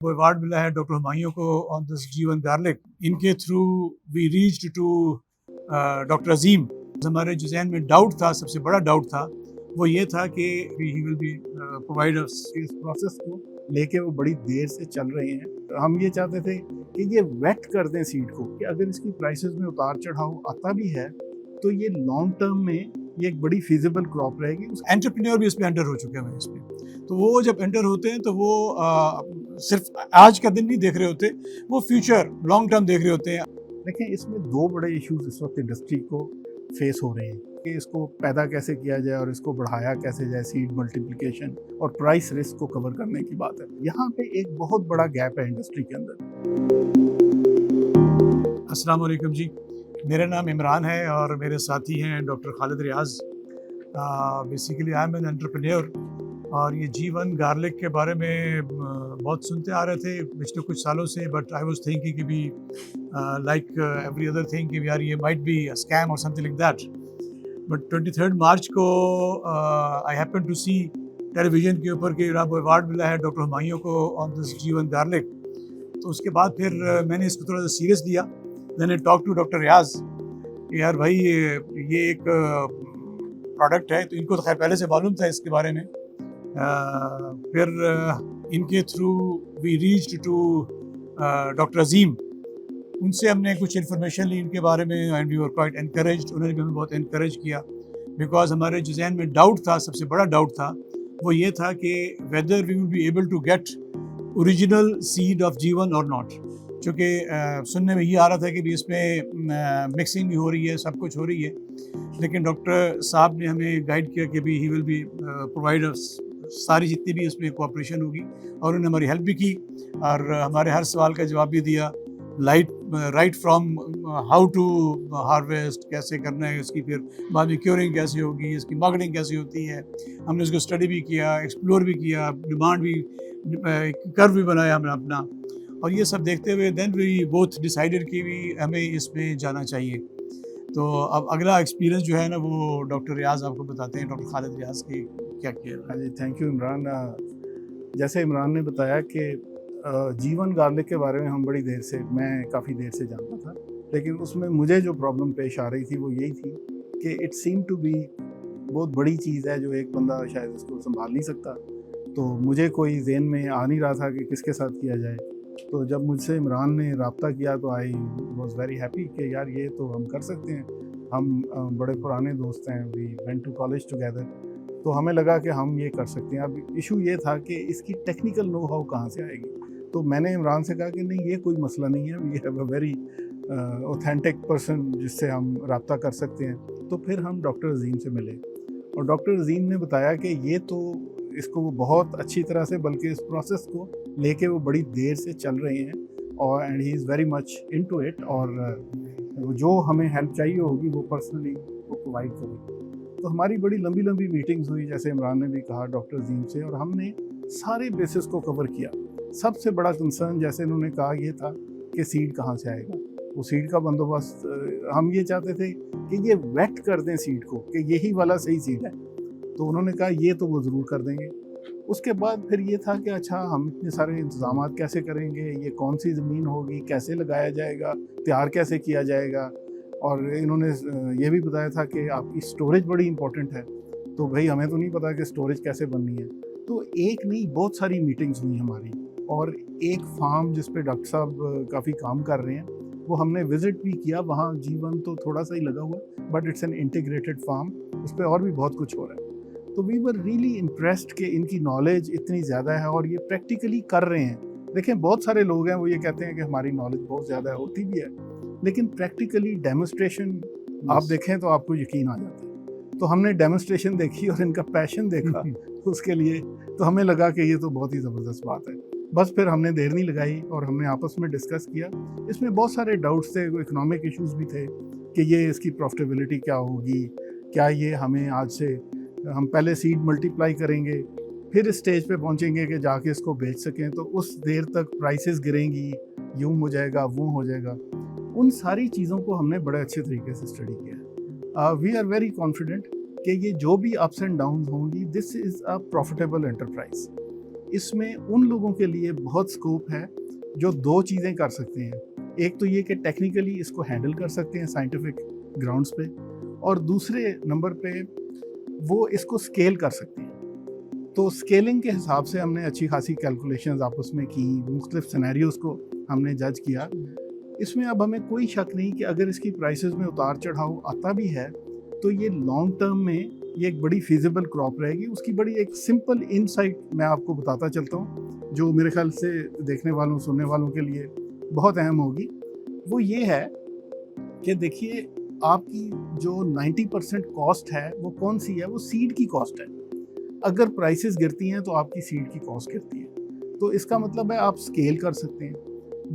وہ ایوارڈ ملا ہے ڈاکٹر ہمایوں کو آن دس جیون گارلک. ان کے through we reached to doctor Azeem. ہمارے جو ذہن میں ڈاؤٹ تھا، سب سے بڑا ڈاؤٹ تھا وہ یہ تھا کہ ہی ول بی پرووائڈ اس پروسیس کو لے کے وہ بڑی دیر سے چل رہے ہیں. ہم یہ چاہتے تھے کہ یہ ویٹ کر دیں سیڈ کو کہ اگر اس کی پرائسز میں اتار چڑھاؤ آتا بھی ہے تو یہ لانگ ٹرم میں یہ ایک بڑی فیزیبل کراپ رہے گی. انٹرپرینور بھی اس پہ انٹر ہو چکے ہیں اس پہ. تو وہ جب انٹر ہوتے ہیں تو وہ صرف آج کا دن نہیں دیکھ رہے ہوتے، وہ فیوچر لانگ ٹرم دیکھ رہے ہوتے ہیں. دیکھیں اس میں دو بڑے ایشوز اس وقت انڈسٹری کو فیس ہو رہے ہیں کہ اس کو پیدا کیسے کیا جائے اور اس کو بڑھایا کیسے جائے. سیڈ ملٹیپلیکیشن اور پرائس رسک کو کور کرنے کی بات ہے. یہاں پہ ایک بہت بڑا گیپ ہے انڈسٹری کے اندر. السلام علیکم جی، میرا نام عمران ہے اور میرے ساتھی ہیں doctor Khalid Riaz. Basically I am an entrepreneur اور یہ جی ون گارلک کے بارے میں بہت سنتے آ رہے تھے پچھلے کچھ سالوں سے. بٹ آئی واز تھنکنگ کہ بھی لائک ایوری ادر تھنگ کہ یار یہ مائٹ بی اے اسکیم اور something like that. But 23 March کو I happen to see television کے اوپر کہ وہ ایوارڈ ملا ہے ڈاکٹر ہمایوں کو آن دس جی ون گارلک. تو اس کے بعد پھر میں نے اس کو تھوڑا سا سیریس لیا. دین آئی ٹاک ٹو ڈاکٹر ریاض کہ یار بھائی یہ ایک پروڈکٹ ہے. تو ان کو تو خیر پہلے سے معلوم تھا اس کے بارے میں. پھر ان کے through we reached to doctor Azeem. ان سے ہم نے کچھ انفارمیشن لی ان کے بارے میں and we were quite encouraged. انہوں نے بھی ہمیں بہت انکریج کیا بیکاز ہمارے جو ذہن میں ڈاؤٹ تھا، سب سے بڑا ڈاؤٹ تھا وہ یہ تھا کہ whether we will be able to get original seed of G one or not. چونکہ سننے میں یہ آ رہا تھا کہ بھی اس میں مکسنگ بھی ہو رہی ہے، سب کچھ ہو رہی ہے. لیکن ڈاکٹر صاحب نے ہمیں گائیڈ کیا کہ بھی ہی ول بی پرووائڈ ساری جتنی بھی اس میں کوآپریشن ہوگی. اور انہوں نے ہماری ہیلپ بھی کی اور ہمارے ہر سوال کا جواب بھی دیا. Right from how to harvest, کیسے کرنا ہے اس کی، پھر بعد میں کیورنگ کیسے ہوگی، اس کی مارکیٹنگ کیسے ہوتی ہے. ہم نے اس کو اسٹڈی بھی کیا، ایکسپلور بھی کیا، ڈیمانڈ بھی، کرو بھی بنایا ہم نے اپنا. اور یہ سب دیکھتے ہوئے دین وی بوتھ ڈیسائیڈڈ کہ بھی ہمیں اس میں جانا چاہیے. تو اب اگلا ایکسپیرینس جو ہے نا وہ ڈاکٹر ریاض آپ کو بتاتے ہیں، ڈاکٹر خالد ریاض کی کیا کیا. ہاں جی، تھینک یو عمران. جیسے عمران نے بتایا کہ جی ون گارلک کے بارے میں ہم بڑی دیر سے، میں کافی دیر سے جانتا تھا. لیکن اس میں مجھے جو پرابلم پیش آ رہی تھی وہ یہی تھی کہ اٹ سیم ٹو بی بہت بڑی چیز ہے جو ایک بندہ شاید اس کو سنبھال نہیں سکتا. تو مجھے کوئی ذہن میں آ نہیں رہا تھا کہ کس کے ساتھ کیا جائے. تو جب مجھ سے عمران نے رابطہ کیا تو آئی واز ویری ہیپی کہ یار یہ تو ہم کر سکتے ہیں. ہم بڑے پرانے دوست ہیں، we went to college together. تو ہمیں لگا کہ ہم یہ کر سکتے ہیں. اب ایشو یہ تھا کہ اس کی ٹیکنیکل نو ہاؤ کہاں سے آئے گی. تو میں نے عمران سے کہا کہ نہیں یہ کوئی مسئلہ نہیں ہے، we have a very authentic person جس سے ہم رابطہ کر سکتے ہیں. تو پھر ہم ڈاکٹر عظیم سے ملے اور ڈاکٹر عظیم نے بتایا کہ یہ تو اس کو وہ بہت اچھی طرح سے، بلکہ اس پروسیس کو لے کے وہ بڑی دیر سے چل رہے ہیں اور and he is very much into it. اور جو ہمیں ہیلپ چاہیے ہوگی وہ پرسنلی وہ پرووائڈ کرے گی. تو ہماری بڑی لمبی لمبی میٹنگز ہوئی جیسے عمران نے بھی کہا ڈاکٹر عظیم سے، اور ہم نے سارے بیسس کو کور کیا. سب سے بڑا کنسرن جیسے انہوں نے کہا یہ تھا کہ سیڈ کہاں سے آئے گا. وہ سیڈ کا بندوبست ہم یہ چاہتے تھے کہ یہ ویٹ کر دیں سیڈ کو کہ یہی والا صحیح سیڈ ہے. تو انہوں نے کہا یہ تو وہ ضرور کر دیں گے. اس کے بعد پھر یہ تھا کہ اچھا ہم اتنے سارے انتظامات کیسے کریں گے، یہ کون سی زمین ہوگی، کیسے لگایا جائے گا، تیار کیسے کیا جائے گا. اور انہوں نے یہ بھی بتایا تھا کہ آپ کی سٹوریج بڑی امپورٹنٹ ہے. تو بھائی ہمیں تو نہیں پتا کہ سٹوریج کیسے بننی ہے. تو ایک نہیں بہت ساری میٹنگز ہوئی ہماری. اور ایک فارم جس پہ ڈاکٹر صاحب کافی کام کر رہے ہیں وہ ہم نے وزٹ بھی کیا. وہاں جی ون تو تھوڑا سا ہی لگا ہوا but it's an integrated form, اس پہ اور بھی بہت کچھ ہو رہا ہے. تو وی ور ریئلی امپریسڈ کہ ان کی نالج اتنی زیادہ ہے اور یہ پریکٹیکلی کر رہے ہیں. دیکھیں بہت سارے لوگ ہیں وہ یہ کہتے ہیں کہ ہماری نالج بہت زیادہ ہے، ہوتی بھی ہے، لیکن پریکٹیکلی ڈیمونسٹریشن آپ دیکھیں تو آپ کو یقین آ جاتا ہے. تو ہم نے ڈیمونسٹریشن دیکھی اور ان کا پیشن دیکھا اس کے لیے، تو ہمیں لگا کہ یہ تو بہت ہی زبردست بات ہے. بس پھر ہم نے دیر نہیں لگائی اور ہم نے آپس میں ڈسکس کیا. اس میں بہت سارے ڈاؤٹس تھے، اکنامک ایشوز بھی تھے کہ یہ اس کی پروفٹیبلٹی کیا ہوگی، کیا یہ ہمیں آج سے ہم پہلے سیڈ ملٹیپلائی کریں گے پھر اس اسٹیج پہ پہنچیں گے کہ جا کے اس کو بیچ سکیں تو اس دیر تک پرائسز گریں گی، یوں ہو جائے گا، وہ ہو جائے گا. ان ساری چیزوں کو ہم نے بڑے اچھے طریقے سے اسٹڈی کیا. وی آر ویری کانفیڈنٹ کہ یہ جو بھی اپس اینڈ ڈاؤنز ہوں گی دس از اے پروفیٹیبل انٹرپرائز. اس میں ان لوگوں کے لیے بہت اسکوپ ہے جو دو چیزیں کر سکتے ہیں. ایک تو یہ کہ ٹیکنیکلی اس کو ہینڈل کر سکتے ہیں سائنٹیفک گراؤنڈس پہ, اور دوسرے نمبر پہ وہ اس کو اسکیل کر سکتے ہیں. تو اسکیلنگ کے حساب سے ہم نے اچھی خاصی کیلکولیشنز آپس میں کی, مختلف سینیریوز کو ہم نے جج کیا. اس میں اب ہمیں کوئی شک نہیں کہ اگر اس کی پرائسز میں اتار چڑھاؤ آتا بھی ہے تو یہ لانگ ٹرم میں یہ ایک بڑی فیزیبل کراپ رہے گی. اس کی بڑی ایک سمپل انسائٹ میں آپ کو بتاتا چلتا ہوں جو میرے خیال سے دیکھنے والوں سننے والوں کے لیے بہت اہم ہوگی. وہ یہ ہے کہ دیکھیے آپ کی جو 90% کاسٹ ہے وہ کون سی ہے, وہ سیڈ کی کاسٹ ہے. اگر پرائسز گرتی ہیں تو آپ کی سیڈ کی کاسٹ گرتی ہے, تو اس کا مطلب ہے آپ اسکیل کر سکتے ہیں.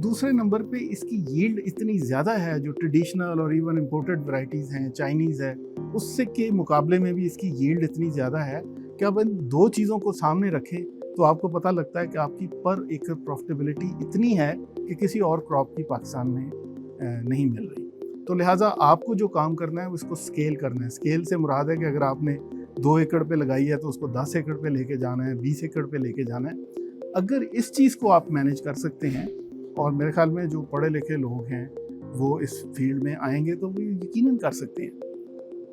دوسرے نمبر پہ اس کی ییلڈ اتنی زیادہ ہے, جو ٹریڈیشنل اور ایون امپورٹڈ ورائٹیز ہیں, چائنیز ہے, اس سے کے مقابلے میں بھی اس کی ییلڈ اتنی زیادہ ہے کہ اب ان دو چیزوں کو سامنے رکھیں تو آپ کو پتہ لگتا ہے کہ آپ کی پر ایکر پروفٹیبلٹی اتنی ہے کہ کسی اور کراپ کی پاکستان میں نہیں مل رہی. تو لہٰذا آپ کو جو کام کرنا ہے اس کو اسکیل کرنا ہے. اسکیل سے مراد ہے کہ اگر آپ نے 2 ایکڑ پہ لگائی ہے تو اس کو 10 ایکڑ پہ لے کے جانا ہے, 20 ایکڑ پہ لے کے جانا ہے. اگر اس چیز کو آپ مینیج کر سکتے ہیں, اور میرے خیال میں جو پڑھے لکھے لوگ ہیں وہ اس فیلڈ میں آئیں گے تو وہ یقیناً کر سکتے ہیں,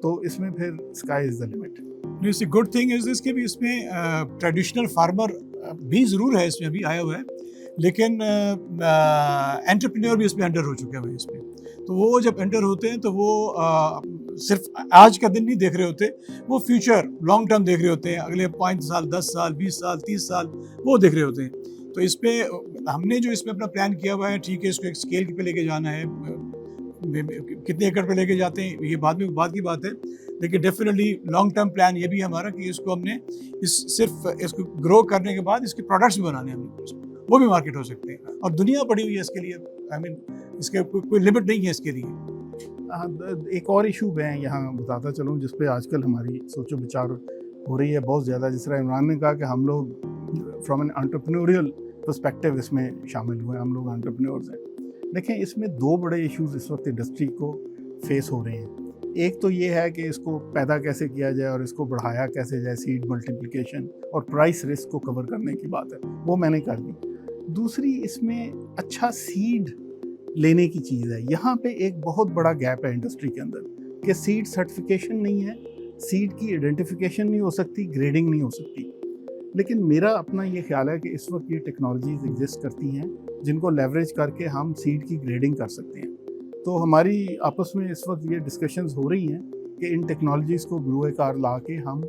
تو اس میں پھر sky is the limit. Good thing is this کہ بھی اس میں ٹریڈیشنل فارمر بھی ضرور ہے, اس میں ابھی آیا ہوا ہے, لیکن انٹرپرینور بھی اس میں انٹر ہو چکے ہیں اس میں. تو وہ جب انٹر ہوتے ہیں تو وہ صرف آج کا دن نہیں دیکھ رہے ہوتے, وہ فیوچر لانگ ٹرم دیکھ رہے ہوتے ہیں, اگلے 5 سال 10 سال 20 سال 30 سال وہ دیکھ رہے ہوتے ہیں. تو اس پہ ہم نے جو اس میں اپنا پلان کیا ہوا ہے, ٹھیک ہے اس کو ایک اسکیل پہ لے کے جانا ہے, کتنے ایکڑ پہ لے کے جاتے ہیں یہ بعد کی بات ہے, لیکن ڈیفینیٹلی لانگ ٹرم پلان یہ بھی ہمارا کہ اس کو ہم نے صرف اس کو گرو کرنے کے بعد اس کے پروڈکٹس بھی بنانے ہیں, ہم نے وہ بھی مارکیٹ ہو سکتے ہیں, اور دنیا پڑی ہوئی ہے اس کے لیے. آئی مین اس کے کوئی لمٹ نہیں ہے اس کے لیے. ایک اور ایشو میں یہاں بتاتا چلوں جس پہ آج کل ہماری سوچ و بچار ہو رہی ہے بہت زیادہ. جس طرح عمران نے کہا کہ ہم لوگ فرام این انٹرپرینوریل پرسپیکٹیو اس میں شامل ہوئے, ہم لوگ انٹرپرینورز ہیں. دیکھیں اس میں 2 بڑے ایشوز اس وقت انڈسٹری کو فیس ہو رہے ہیں. ایک تو یہ ہے کہ اس کو پیدا کیسے کیا جائے اور اس کو بڑھایا کیسے جائے, سیڈ ملٹیپلیکیشن اور پرائس رسک کو کور کرنے کی بات ہے, وہ میں نے کر دی. دوسری اس میں اچھا سیڈ لینے کی چیز ہے. یہاں پہ ایک بہت بڑا گیپ ہے انڈسٹری کے اندر کہ سیڈ سرٹیفیکیشن نہیں ہے, سیڈ کی آئیڈینٹیفیکیشن نہیں ہو سکتی, گریڈنگ نہیں ہو سکتی. لیکن میرا اپنا یہ خیال ہے کہ اس وقت یہ ٹیکنالوجیز ایگزسٹ کرتی ہیں جن کو لیوریج کر کے ہم سیڈ کی گریڈنگ کر سکتے ہیں. تو ہماری آپس میں اس وقت یہ ڈسکشنز ہو رہی ہیں کہ ان ٹیکنالوجیز کو بروئے کار لا کے ہم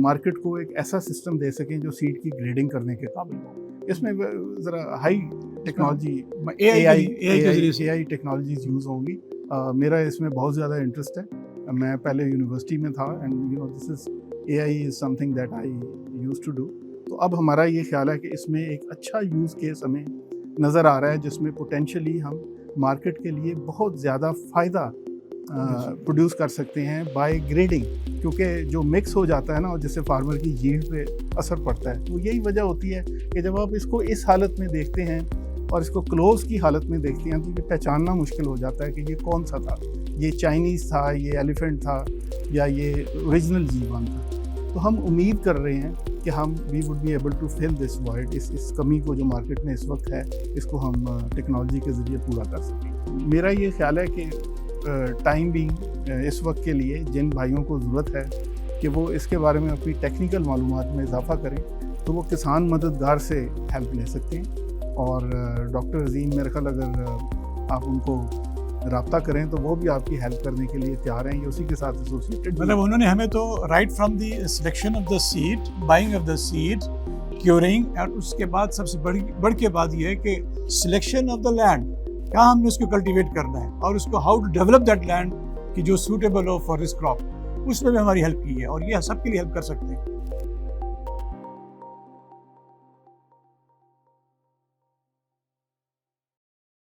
مارکیٹ کو ایک ایسا سسٹم دے سکیں جو سیڈ کی گریڈنگ کرنے کے قابل ہو. اس میں ذرا ہائی ٹیکنالوجی اے آئی ٹیکنالوجیز یوز ہوں گی. میرا اس میں بہت زیادہ انٹرسٹ ہے. میں پہلے یونیورسٹی میں تھا and this is a I is something that I used to do. تو اب ہمارا یہ خیال ہے کہ اس میں ایک اچھا یوز کیس ہمیں نظر آ رہا ہے جس میں پوٹینشلی ہم مارکیٹ کے لیے بہت زیادہ فائدہ پروڈیوس کر سکتے ہیں بائی گریڈنگ. کیونکہ جو مکس ہو جاتا ہے نا اور جس سے فارمر کی ییلڈ پہ اثر پڑتا ہے, وہ یہی وجہ ہوتی ہے کہ جب آپ اس کو اس حالت میں دیکھتے ہیں اور اس کو کلوز کی حالت میں دیکھتے ہیں تو یہ پہچاننا مشکل ہو جاتا ہے کہ یہ کون سا تھا, یہ چائنیز تھا, یہ ایلیفینٹ تھا, یا یہ اوریجنل جیوان تھا. تو ہم امید کر رہے ہیں کہ ہم we would be able to fill this void, اس کمی کو جو مارکیٹ میں اس وقت ہے اس کو ہم ٹیکنالوجی کے ذریعے پورا کر سکیں. میرا یہ خیال ہے کہ ٹائم بینگ اس وقت کے لیے جن بھائیوں کو ضرورت ہے کہ وہ اس کے بارے میں اپنی ٹیکنیکل معلومات میں اضافہ کریں تو وہ کسان مددگار سے ہیلپ لے سکتے ہیں. اور ڈاکٹر عظیم میرے خیال اگر آپ ان کو رابطہ کریں تو وہ بھی آپ کی ہیلپ کرنے کے لیے تیار ہیں. یہ اسی کے ساتھ ایسوسیٹڈ, مطلب انہوں نے ہمیں تو right from the selection of the seed, buying of the seed, curing, اور اس کے بعد سب سے بڑھ کے بات یہ ہے کہ سلیکشن آف دا لینڈ, کہاں ہم نے اس کو کلٹیویٹ کرنا ہے اور اس کو how to develop that land کہ جو سوٹیبل ہو فار دس کراپ, اس میں بھی ہماری ہیلپ کی ہے اور یہ سب کے لیے ہیلپ کر سکتے ہیں.